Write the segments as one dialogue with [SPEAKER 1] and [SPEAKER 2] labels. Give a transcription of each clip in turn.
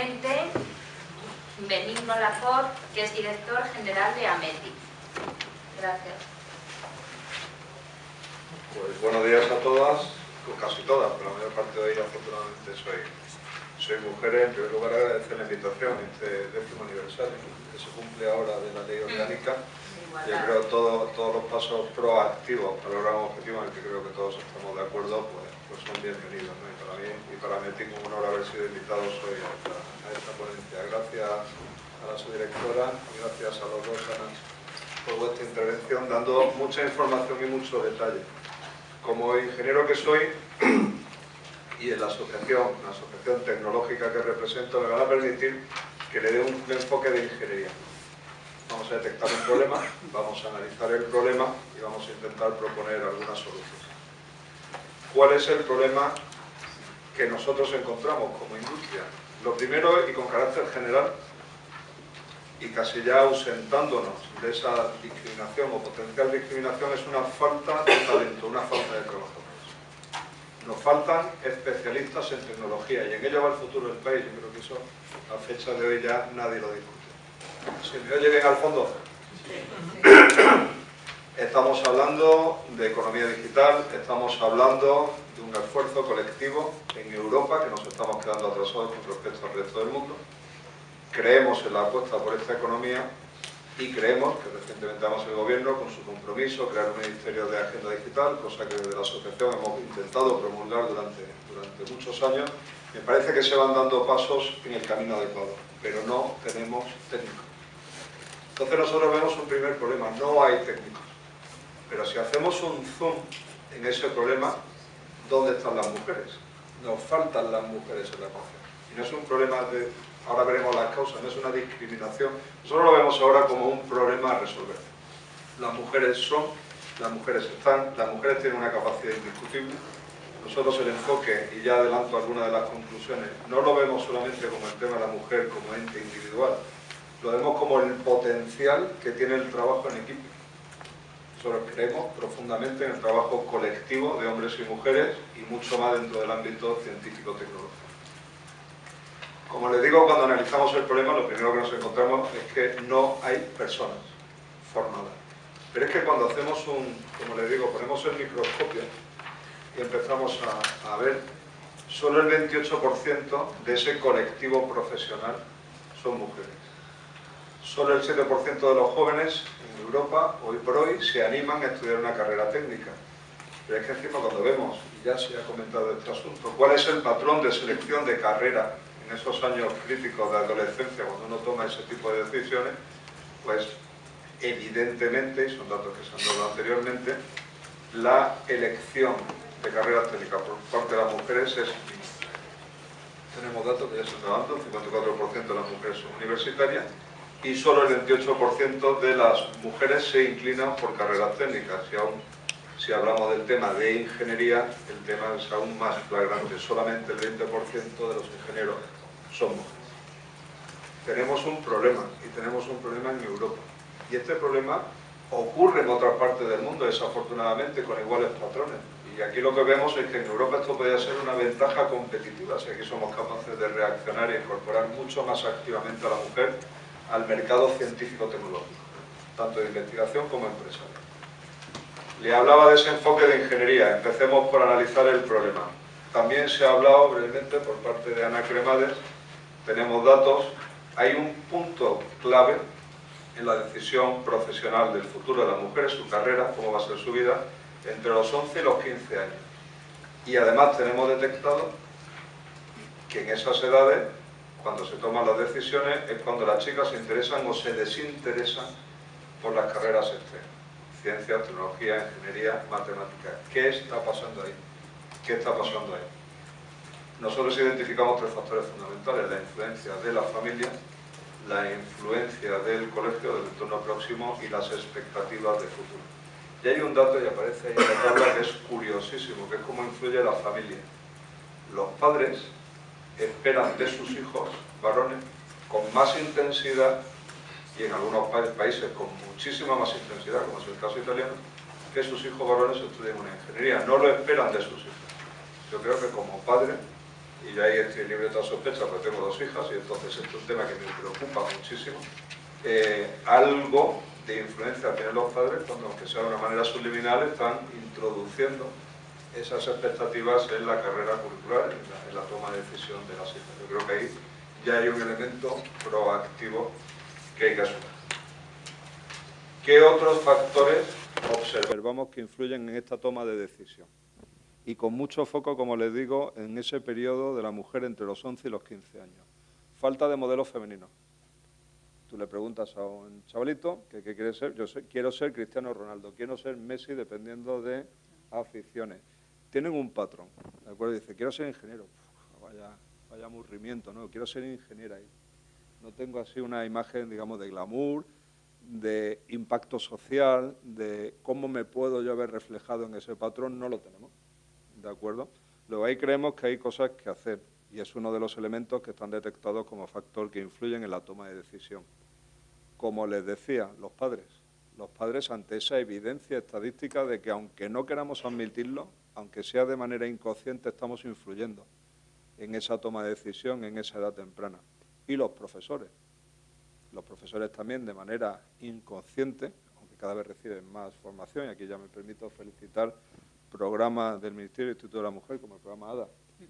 [SPEAKER 1] ponente, Benigno Lafort, que es director general de AMETI. Gracias.
[SPEAKER 2] Pues buenos días a todas, casi todas, pero la mayor parte de ellas afortunadamente soy mujeres. En primer lugar, agradecer la invitación a este 10º aniversario que se cumple ahora de la ley orgánica. Yo creo que todos los pasos proactivos para lograr un objetivo en el que creo que todos estamos de acuerdo, pues son bienvenidos, ¿no? Y para mí y para AMETI, como un honor haber sido invitado hoy a esta ponencia. Gracias a la subdirectora y gracias a los dos, Ana, por vuestra intervención, dando mucha información y mucho detalle. Como ingeniero que soy, y en la asociación tecnológica que represento, me van a permitir que le dé un enfoque de ingeniería. Vamos a detectar un problema, vamos a analizar el problema y vamos a intentar proponer algunas soluciones. ¿Cuál es el problema que nosotros encontramos como industria? Lo primero, y con carácter general, y casi ya ausentándonos de esa discriminación o potencial discriminación, es una falta de talento, una falta de trabajadores. Nos faltan especialistas en tecnología y en ello va el futuro del país. Yo creo que eso a fecha de hoy ya nadie lo discute. ¿Se me oye bien al fondo? Estamos hablando de economía digital, estamos hablando de un esfuerzo colectivo en Europa, que nos estamos quedando atrasados con respecto al resto del mundo. Creemos en la apuesta por esta economía y creemos que recientemente además el Gobierno, con su compromiso, crear un Ministerio de Agenda Digital, cosa que desde la asociación hemos intentado promulgar durante muchos años. Me parece que se van dando pasos en el camino adecuado, pero no tenemos técnicos. Entonces nosotros vemos un primer problema, no hay técnicos. Pero si hacemos un zoom en ese problema, ¿dónde están las mujeres? Nos faltan las mujeres en la ecuación. Y no es un problema de, ahora veremos las causas, no es una discriminación. Nosotros lo vemos ahora como un problema a resolver. Las mujeres son, las mujeres están, las mujeres tienen una capacidad indiscutible. Nosotros el enfoque, y ya adelanto algunas de las conclusiones, no lo vemos solamente como el tema de la mujer como ente individual, lo vemos como el potencial que tiene el trabajo en equipo. Nosotros creemos profundamente en el trabajo colectivo de hombres y mujeres y mucho más dentro del ámbito científico-tecnológico. Como les digo, cuando analizamos el problema, lo primero que nos encontramos es que no hay personas formadas. Pero es que cuando hacemos como les digo, ponemos el microscopio y empezamos a ver, solo el 28% de ese colectivo profesional son mujeres. Solo el 7% de los jóvenes en Europa, hoy por hoy, se animan a estudiar una carrera técnica. Pero es que encima cuando vemos, y ya se ha comentado este asunto, cuál es el patrón de selección de carrera en esos años críticos de adolescencia, cuando uno toma ese tipo de decisiones, pues evidentemente, y son datos que se han dado anteriormente, la elección de carreras técnicas por parte de las mujeres es mínima. Tenemos datos que ya se están dando, el 54% de las mujeres son universitarias y solo el 28% de las mujeres se inclinan por carreras técnicas. Si hablamos del tema de ingeniería, el tema es aún más flagrante. Solamente el 20% de los ingenieros son mujeres. Tenemos un problema, y tenemos un problema en Europa. Y este problema ocurre en otras partes del mundo, desafortunadamente, con iguales patrones. Y aquí lo que vemos es que en Europa esto podría ser una ventaja competitiva, si aquí somos capaces de reaccionar e incorporar mucho más activamente a la mujer al mercado científico-tecnológico, tanto de investigación como empresarial. Le hablaba de ese enfoque de ingeniería. Empecemos por analizar el problema. También se ha hablado brevemente por parte de Ana Cremades, tenemos datos, hay un punto clave en la decisión profesional del futuro de la mujer, su carrera, cómo va a ser su vida, entre los 11 y los 15 años. Y además tenemos detectado que en esas edades, cuando se toman las decisiones, es cuando las chicas se interesan o se desinteresan por las carreras externas. Ciencia, tecnología, ingeniería, matemáticas. ¿Qué está pasando ahí? ¿Qué está pasando ahí? Nosotros identificamos tres factores fundamentales: la influencia de la familia, la influencia del colegio, del entorno próximo y las expectativas de futuro. Y hay un dato, y aparece ahí en la tabla, que es curiosísimo, que es cómo influye la familia. Los padres esperan de sus hijos varones con más intensidad, y en algunos países con muchísima más intensidad, como es el caso italiano, que sus hijos varones estudien una ingeniería. No lo esperan de sus hijos. Yo creo que como padre y yo ahí estoy libre de toda sospecha porque tengo 2 hijas y entonces esto es un tema que me preocupa muchísimo, algo de influencia tienen los padres cuando, aunque sea de una manera subliminal, están introduciendo esas expectativas en la carrera curricular, en la toma de decisión de las hijas. Yo creo que ahí ya hay un elemento proactivo que hay que asumir. ¿Qué otros factores observamos que influyen en esta toma de decisión? Y con mucho foco, como les digo, en ese periodo de la mujer entre los 11 y los 15 años. Falta de modelos femeninos. Tú le preguntas a un chavalito que qué quiere ser. Quiero ser Cristiano Ronaldo, quiero ser Messi, dependiendo de aficiones. Tienen un patrón, ¿de acuerdo? Dice, quiero ser ingeniero. Vaya aburrimiento, ¿no? Quiero ser ingeniera. No tengo así una imagen, digamos, de glamour, de impacto social, de cómo me puedo yo ver reflejado en ese patrón, no lo tenemos, ¿de acuerdo? Luego ahí creemos que hay cosas que hacer y es uno de los elementos que están detectados como factor que influyen en la toma de decisión. Como les decía, los padres ante esa evidencia estadística de que aunque no queramos admitirlo, aunque sea de manera inconsciente, estamos influyendo en esa toma de decisión en esa edad temprana. Y los profesores también de manera inconsciente, aunque cada vez reciben más formación, y aquí ya me permito felicitar programas del Ministerio del Instituto de la Mujer, como el programa ADA,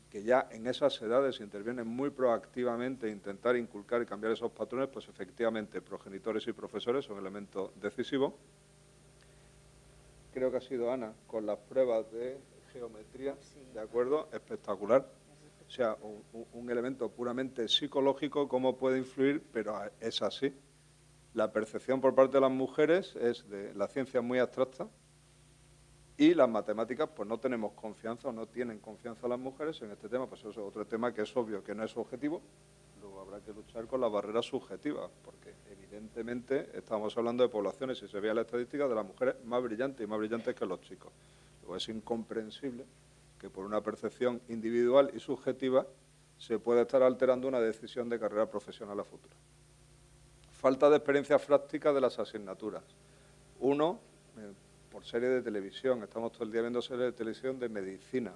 [SPEAKER 2] que ya en esas edades intervienen muy proactivamente a intentar inculcar y cambiar esos patrones, pues efectivamente progenitores y profesores son elementos decisivos. Creo que ha sido Ana con las pruebas de geometría, ¿de acuerdo? Espectacular. O sea, un elemento puramente psicológico, cómo puede influir, pero es así. La percepción por parte de las mujeres es de la ciencia muy abstracta y las matemáticas, pues no tenemos confianza o no tienen confianza las mujeres en este tema. Pues eso es otro tema que es obvio que no es objetivo. Luego habrá que luchar con las barreras subjetivas, porque evidentemente estamos hablando de poblaciones, si se ve la estadística, de las mujeres más brillantes y más brillantes que los chicos. Luego es incomprensible que por una percepción individual y subjetiva se puede estar alterando una decisión de carrera profesional a futuro. Falta de experiencia práctica de las asignaturas. Uno, por serie de televisión, estamos todo el día viendo series de televisión de medicina.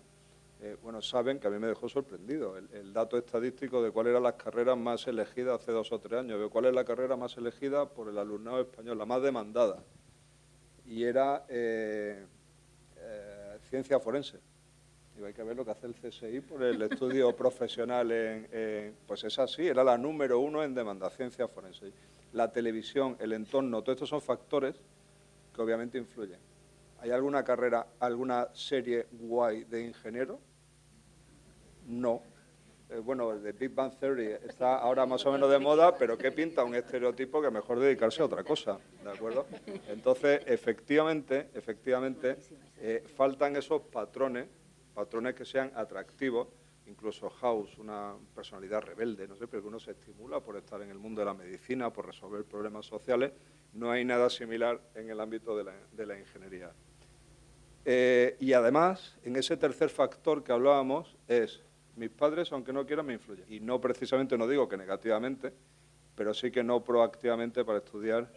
[SPEAKER 2] Bueno, saben que a mí me dejó sorprendido el dato estadístico de cuáles eran las carreras más elegidas hace 2 o 3 años. Veo cuál es la carrera más elegida por el alumnado español, la más demandada. Y era ciencia forense. Y hay que ver lo que hace el CSI por el estudio profesional pues es así, era la número 1 en demanda, ciencia forense. La televisión, el entorno, todos estos son factores que obviamente influyen. ¿Hay alguna carrera, alguna serie guay de ingeniero? No. Bueno, The Big Bang Theory está ahora más o menos de moda, pero ¿qué pinta un estereotipo que mejor dedicarse a otra cosa? ¿De acuerdo? Entonces, efectivamente, faltan esos patrones que sean atractivos, incluso House, una personalidad rebelde, no sé, pero que uno se estimula por estar en el mundo de la medicina, por resolver problemas sociales. No hay nada similar en el ámbito de la ingeniería. Y además, en ese tercer factor que hablábamos, es mis padres, aunque no quieran, me influyen. Y no precisamente, no digo que negativamente, pero sí que no proactivamente para estudiar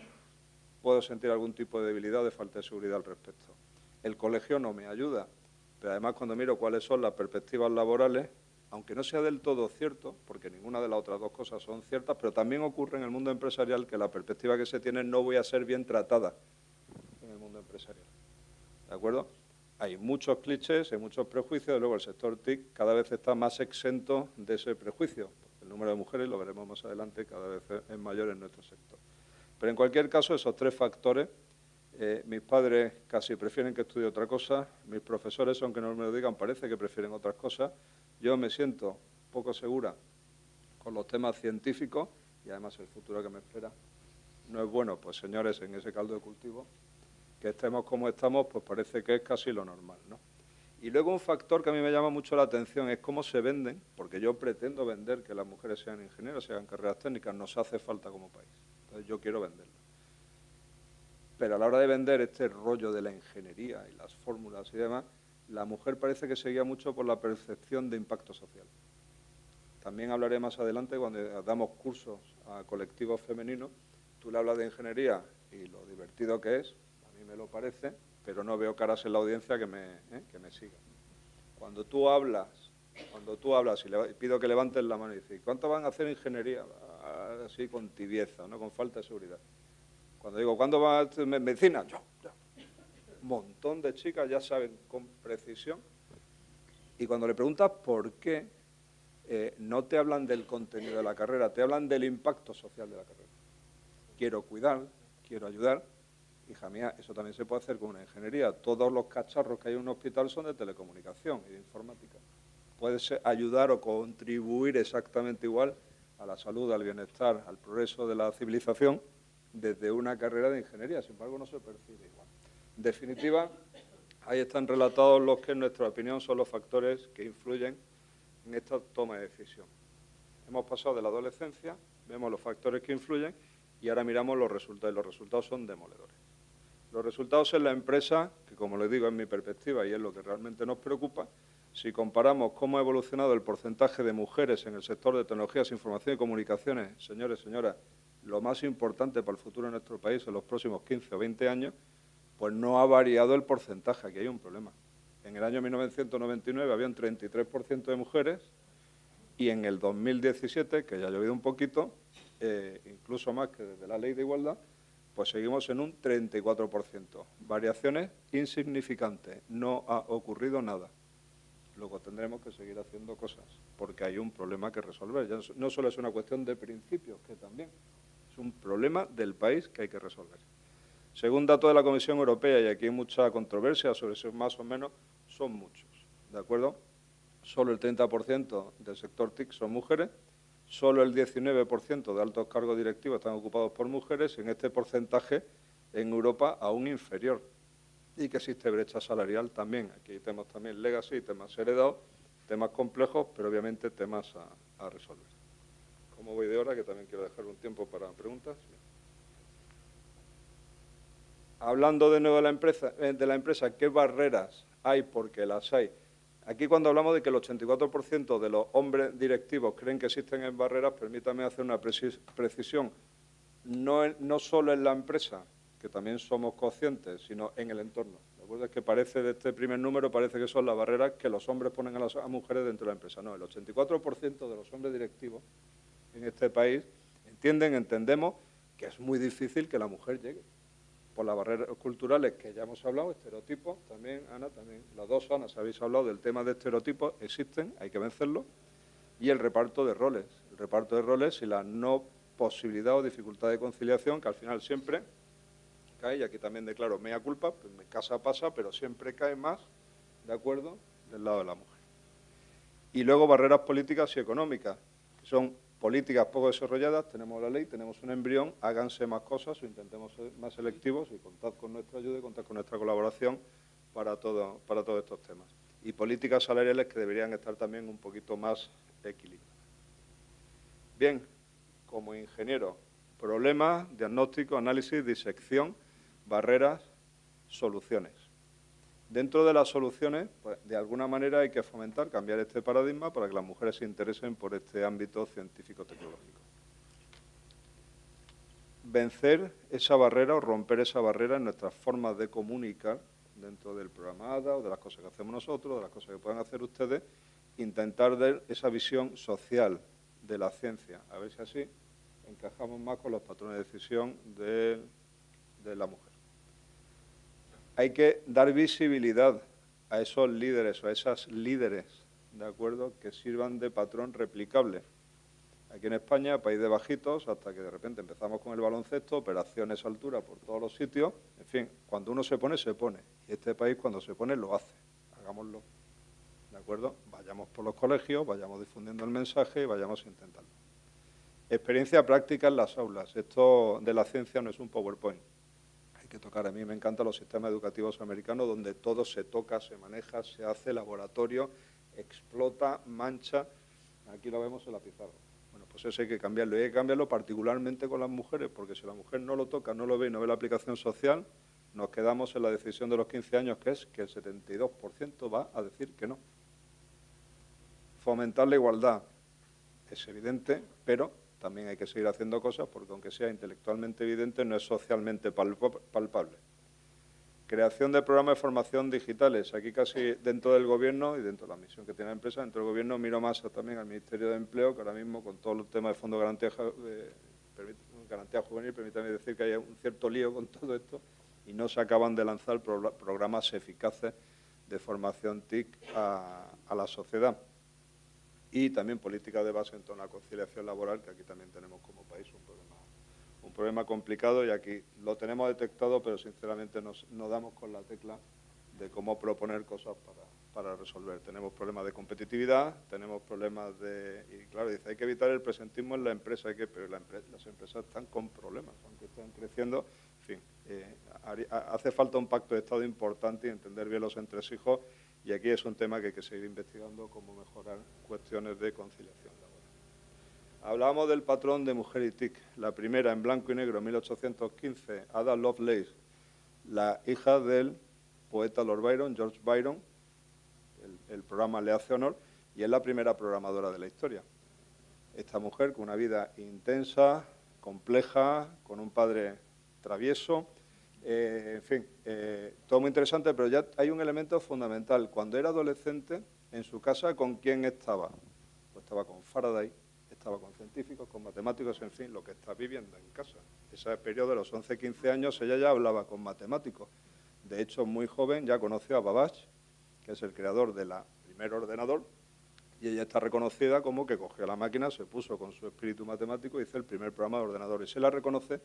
[SPEAKER 2] puedo sentir algún tipo de debilidad o de falta de seguridad al respecto. El colegio no me ayuda, pero además cuando miro cuáles son las perspectivas laborales, aunque no sea del todo cierto, porque ninguna de las otras dos cosas son ciertas, pero también ocurre en el mundo empresarial que la perspectiva que se tiene no voy a ser bien tratada en el mundo empresarial. ¿De acuerdo? Hay muchos clichés, hay muchos prejuicios, y luego el sector TIC cada vez está más exento de ese prejuicio. El número de mujeres, lo veremos más adelante, cada vez es mayor en nuestro sector. Pero en cualquier caso, esos 3 factores, mis padres casi prefieren que estudie otra cosa, mis profesores, aunque no me lo digan, parece que prefieren otras cosas. Yo me siento poco segura con los temas científicos y además el futuro que me espera no es bueno. Pues señores, en ese caldo de cultivo, que estemos como estamos, pues parece que es casi lo normal, ¿no? Y luego un factor que a mí me llama mucho la atención es cómo se venden, porque yo pretendo vender que las mujeres sean ingenieras, sean carreras técnicas, nos hace falta como país. Entonces yo quiero venderlo. Pero a la hora de vender este rollo de la ingeniería y las fórmulas y demás, la mujer parece que se guía mucho por la percepción de impacto social. También hablaré más adelante cuando damos cursos a colectivos femeninos. Tú le hablas de ingeniería y lo divertido que es, a mí me lo parece, pero no veo caras en la audiencia que me sigan. Cuando tú hablas Cuando tú hablas y pido que levantes la mano y dices, ¿cuánto van a hacer ingeniería? Así con tibieza, ¿no? Con falta de seguridad. Cuando digo, ¿cuándo van a hacer medicina? Yo. Un montón de chicas ya saben con precisión. Y cuando le preguntas por qué, no te hablan del contenido de la carrera, te hablan del impacto social de la carrera. Quiero cuidar, quiero ayudar. Hija mía, eso también se puede hacer con una ingeniería. Todos los cacharros que hay en un hospital son de telecomunicación y de informática. Puedes ayudar o contribuir exactamente igual a la salud, al bienestar, al progreso de la civilización desde una carrera de ingeniería. Sin embargo, no se percibe igual. En definitiva, ahí están relatados los que, en nuestra opinión, son los factores que influyen en esta toma de decisión. Hemos pasado de la adolescencia, vemos los factores que influyen y ahora miramos los resultados. Y los resultados son demoledores. Los resultados en la empresa, que como les digo es mi perspectiva y es lo que realmente nos preocupa, si comparamos cómo ha evolucionado el porcentaje de mujeres en el sector de tecnologías, información y comunicaciones, señores y señoras, lo más importante para el futuro de nuestro país en los próximos 15 o 20 años, pues no ha variado el porcentaje, aquí hay un problema. En el año 1999 había un 33% de mujeres y en el 2017, que ya ha llovido un poquito, incluso más que desde la Ley de Igualdad, pues seguimos en un 34%. Variaciones insignificantes, no ha ocurrido nada. Luego tendremos que seguir haciendo cosas, porque hay un problema que resolver. Ya no solo es una cuestión de principios, que también es un problema del país que hay que resolver. Según datos de la Comisión Europea, y aquí hay mucha controversia sobre si más o menos, son muchos, ¿de acuerdo? Solo el 30% del sector TIC son mujeres, solo el 19% de altos cargos directivos están ocupados por mujeres y en este porcentaje en Europa aún inferior. Y que existe brecha salarial también. Aquí tenemos también legacy, temas heredados, temas complejos, pero obviamente temas a resolver. Como voy de hora, que también quiero dejar un tiempo para preguntas. Hablando de nuevo de la empresa, ¿qué barreras hay? Porque las hay. Aquí cuando hablamos de que el 84% de los hombres directivos creen que existen barreras, permítame hacer una precisión. No solo en la empresa, que también somos conscientes, sino en el entorno. ¿De acuerdo? Es que parece, de este primer número, parece que son las barreras que los hombres ponen a las mujeres dentro de la empresa. No, el 84% de los hombres directivos en este país entendemos que es muy difícil que la mujer llegue. Por las barreras culturales que ya hemos hablado, estereotipos, también, Ana, también, las dos Anas habéis hablado del tema de estereotipos, existen, hay que vencerlos, y el reparto de roles. El reparto de roles y la no posibilidad o dificultad de conciliación, que al final siempre cae, y aquí también declaro mea culpa, pues en casa pasa, pero siempre cae más, ¿de acuerdo?, del lado de la mujer. Y luego barreras políticas y económicas, que son políticas poco desarrolladas, tenemos la ley, tenemos un embrión, háganse más cosas o intentemos ser más selectivos y contad con nuestra ayuda y contad con nuestra colaboración para todos estos temas. Y políticas salariales que deberían estar también un poquito más equilibradas. Bien, como ingeniero, problemas, diagnóstico, análisis, disección, barreras, soluciones. Dentro de las soluciones, pues, de alguna manera hay que fomentar, cambiar este paradigma para que las mujeres se interesen por este ámbito científico-tecnológico. Vencer esa barrera o romper esa barrera en nuestras formas de comunicar dentro del programa ADA o de las cosas que hacemos nosotros, de las cosas que puedan hacer ustedes, intentar dar esa visión social de la ciencia, a ver si así encajamos más con los patrones de decisión de la mujer. Hay que dar visibilidad a esos líderes o a esas líderes, ¿de acuerdo?, que sirvan de patrón replicable. Aquí en España, país de bajitos, hasta que de repente empezamos con el baloncesto, operaciones a altura por todos los sitios. En fin, cuando uno se pone, se pone. Y este país, cuando se pone, lo hace. Hagámoslo, ¿de acuerdo? Vayamos por los colegios, vayamos difundiendo el mensaje y vayamos intentando. Experiencia práctica en las aulas. Esto de la ciencia no es un PowerPoint. Que tocar. A mí me encantan los sistemas educativos americanos donde todo se toca, se maneja, se hace laboratorio, explota, mancha. Aquí lo vemos en la pizarra. Bueno, pues eso hay que cambiarlo. Y hay que cambiarlo particularmente con las mujeres, porque si la mujer no lo toca, no lo ve y no ve la aplicación social, nos quedamos en la decisión de los 15 años, que es que el 72% va a decir que no. Fomentar la igualdad es evidente, pero también hay que seguir haciendo cosas porque aunque sea intelectualmente evidente, no es socialmente palpable. Creación de programas de formación digitales. Aquí casi dentro del Gobierno y dentro de la misión que tiene la empresa, dentro del Gobierno miro más también al Ministerio de Empleo, que ahora mismo con todo el tema de Fondo de Garantía Juvenil, permítame decir que hay un cierto lío con todo esto y no se acaban de lanzar programas eficaces de formación TIC a la sociedad. Y también políticas de base en torno a la conciliación laboral, que aquí también tenemos como país un problema complicado, y aquí lo tenemos detectado, pero sinceramente no damos con la tecla de cómo proponer cosas para resolver. Tenemos problemas de competitividad, tenemos problemas de... Y claro, dice, hay que evitar el presentismo en la empresa, pero las empresas están con problemas, aunque están creciendo. En fin, hace falta un pacto de Estado importante y entender bien los entresijos, y aquí es un tema que hay que seguir investigando, cómo mejorar cuestiones de conciliación laboral. Hablábamos del patrón de Mujer y TIC. La primera, en blanco y negro, en 1815, Ada Lovelace, la hija del poeta Lord Byron, George Byron. El programa le hace honor, y es la primera programadora de la historia. Esta mujer con una vida intensa, compleja, con un padre travieso, en fin, todo muy interesante, pero ya hay un elemento fundamental. Cuando era adolescente, en su casa, ¿con quién estaba? Pues estaba con Faraday, estaba con científicos, con matemáticos, en fin, lo que está viviendo en casa. Ese periodo de los 11-15 años, ella ya hablaba con matemáticos. De hecho, muy joven ya conoció a Babbage, que es el creador del primer ordenador, y ella está reconocida como que cogió la máquina, se puso con su espíritu matemático y hizo el primer programa de ordenador. Y se la reconoce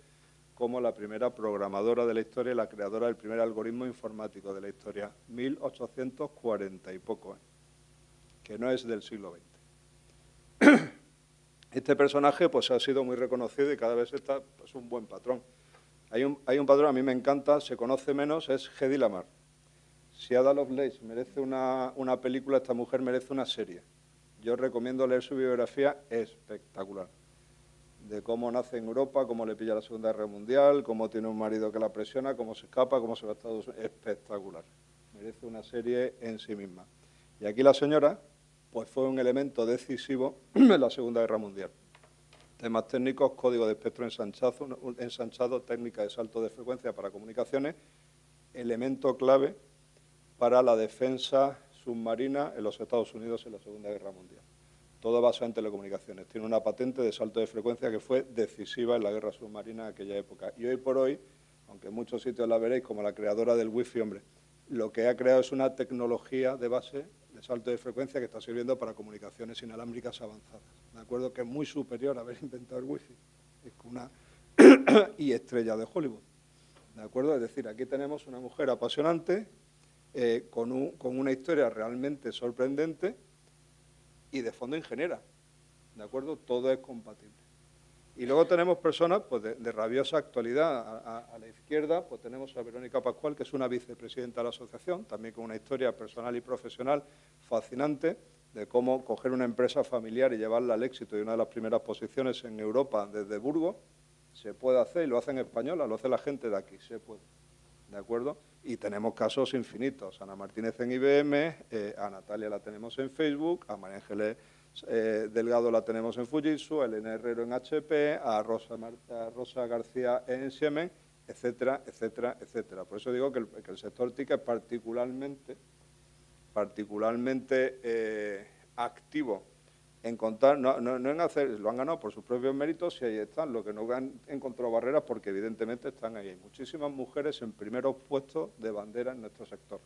[SPEAKER 2] como la primera programadora de la historia y la creadora del primer algoritmo informático de la historia, 1840 y poco, que no es del siglo XX. Este personaje pues ha sido muy reconocido y cada vez está pues, un buen patrón. Hay un patrón, a mí me encanta, se conoce menos, es Hedy Lamarr. Si Ada Lovelace merece una película, esta mujer merece una serie. Yo recomiendo leer su biografía, espectacular. De cómo nace en Europa, cómo le pilla la Segunda Guerra Mundial, cómo tiene un marido que la presiona, cómo se escapa, cómo se va a Estados Unidos. Espectacular. Merece una serie en sí misma. Y aquí la señora pues fue un elemento decisivo en la Segunda Guerra Mundial. Temas técnicos, código de espectro ensanchado, técnica de salto de frecuencia para comunicaciones, elemento clave para la defensa submarina en los Estados Unidos en la Segunda Guerra Mundial. Todo basado en telecomunicaciones. Tiene una patente de salto de frecuencia que fue decisiva en la guerra submarina en aquella época. Y hoy por hoy, aunque en muchos sitios la veréis como la creadora del wifi, hombre, lo que ha creado es una tecnología de base de salto de frecuencia que está sirviendo para comunicaciones inalámbricas avanzadas. ¿De acuerdo? Que es muy superior a haber inventado el wifi. Es una y estrella de Hollywood. ¿De acuerdo? Es decir, aquí tenemos una mujer apasionante, con una historia realmente sorprendente y de fondo ingeniera, ¿de acuerdo? Todo es compatible. Y luego tenemos personas pues, de rabiosa actualidad. A la izquierda pues tenemos a Verónica Pascual, que es una vicepresidenta de la asociación, también con una historia personal y profesional fascinante, de cómo coger una empresa familiar y llevarla al éxito, y una de las primeras posiciones en Europa desde Burgos. Se puede hacer, y lo hace en española, lo hace la gente de aquí, se puede. ¿De acuerdo? Y tenemos casos infinitos. Ana Martínez en IBM, a Natalia la tenemos en Facebook, a María Ángeles Delgado la tenemos en Fujitsu, a Elena Herrero en HP, a Rosa García en Siemens, etcétera, etcétera, etcétera. Por eso digo que el sector TIC es particularmente activo en contar, no en hacer, lo han ganado por sus propios méritos y ahí están. Lo que no han encontrado barreras porque evidentemente están ahí. Hay muchísimas mujeres en primeros puestos de bandera en nuestro sector.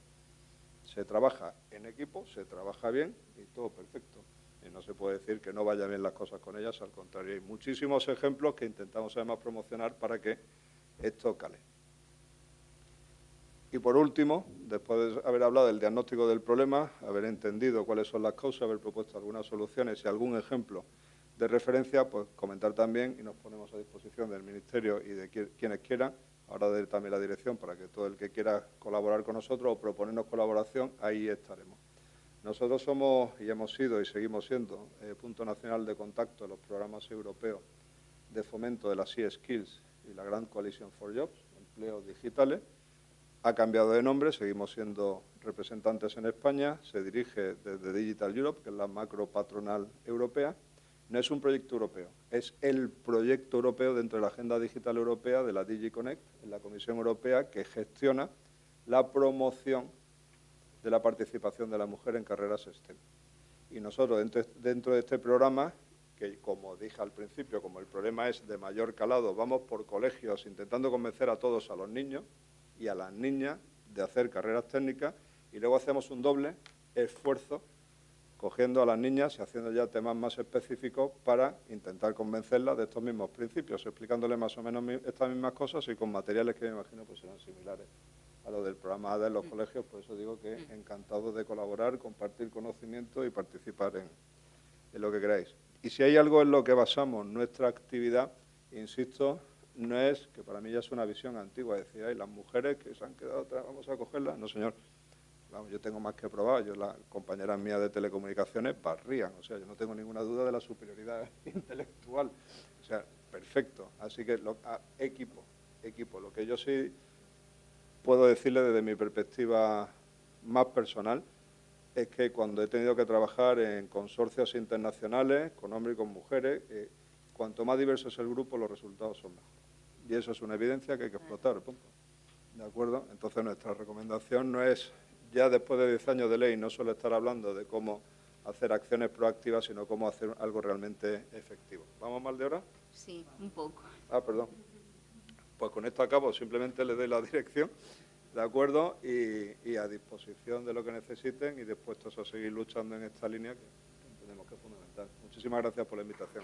[SPEAKER 2] Se trabaja en equipo, se trabaja bien y todo perfecto. Y no se puede decir que no vayan bien las cosas con ellas, al contrario. Hay muchísimos ejemplos que intentamos además promocionar para que esto cale. Y por último, después de haber hablado del diagnóstico del problema, haber entendido cuáles son las causas, haber propuesto algunas soluciones y algún ejemplo de referencia, pues comentar también, y nos ponemos a disposición del Ministerio y de quienes quieran, ahora de también la dirección, para que todo el que quiera colaborar con nosotros o proponernos colaboración, ahí estaremos. Nosotros somos y hemos sido y seguimos siendo punto nacional de contacto en los programas europeos de fomento de las e-skills y la Grand Coalition for Jobs, empleos digitales. Ha cambiado de nombre, seguimos siendo representantes en España, se dirige desde Digital Europe, que es la macro patronal europea. No es un proyecto europeo, es el proyecto europeo dentro de la Agenda Digital Europea de la DigiConnect, en la Comisión Europea, que gestiona la promoción de la participación de la mujer en carreras STEM. Y nosotros, dentro de este programa, que como dije al principio, como el problema es de mayor calado, vamos por colegios intentando convencer a todos, a los niños y a las niñas, de hacer carreras técnicas, y luego hacemos un doble esfuerzo cogiendo a las niñas y haciendo ya temas más específicos para intentar convencerlas de estos mismos principios, explicándoles más o menos estas mismas cosas y con materiales que me imagino pues serán similares a lo del programa ADA en los colegios. Por eso digo que encantado de colaborar, compartir conocimiento y participar en lo que queráis. Y si hay algo en lo que basamos nuestra actividad, insisto, no es, que para mí ya es una visión antigua, decir, ay, las mujeres que se han quedado atrás, vamos a cogerlas. No, señor. Vamos, yo tengo más que probar, las compañeras mías de telecomunicaciones barrían, o sea, yo no tengo ninguna duda de la superioridad intelectual, o sea, perfecto. Así que equipo, lo que yo sí puedo decirle desde mi perspectiva más personal es que cuando he tenido que trabajar en consorcios internacionales, con hombres y con mujeres, cuanto más diverso es el grupo, los resultados son mejores. Y eso es una evidencia que hay que explotar, punto. ¿De acuerdo? Entonces nuestra recomendación no es, ya después de 10 años de ley, no solo estar hablando de cómo hacer acciones proactivas, sino cómo hacer algo realmente efectivo. ¿Vamos mal de hora?
[SPEAKER 3] Sí, un poco.
[SPEAKER 2] Ah, perdón. Pues con esto acabo, simplemente les doy la dirección, ¿de acuerdo? Y a disposición de lo que necesiten y dispuestos a seguir luchando en esta línea que entendemos que es fundamental. Muchísimas gracias por la invitación.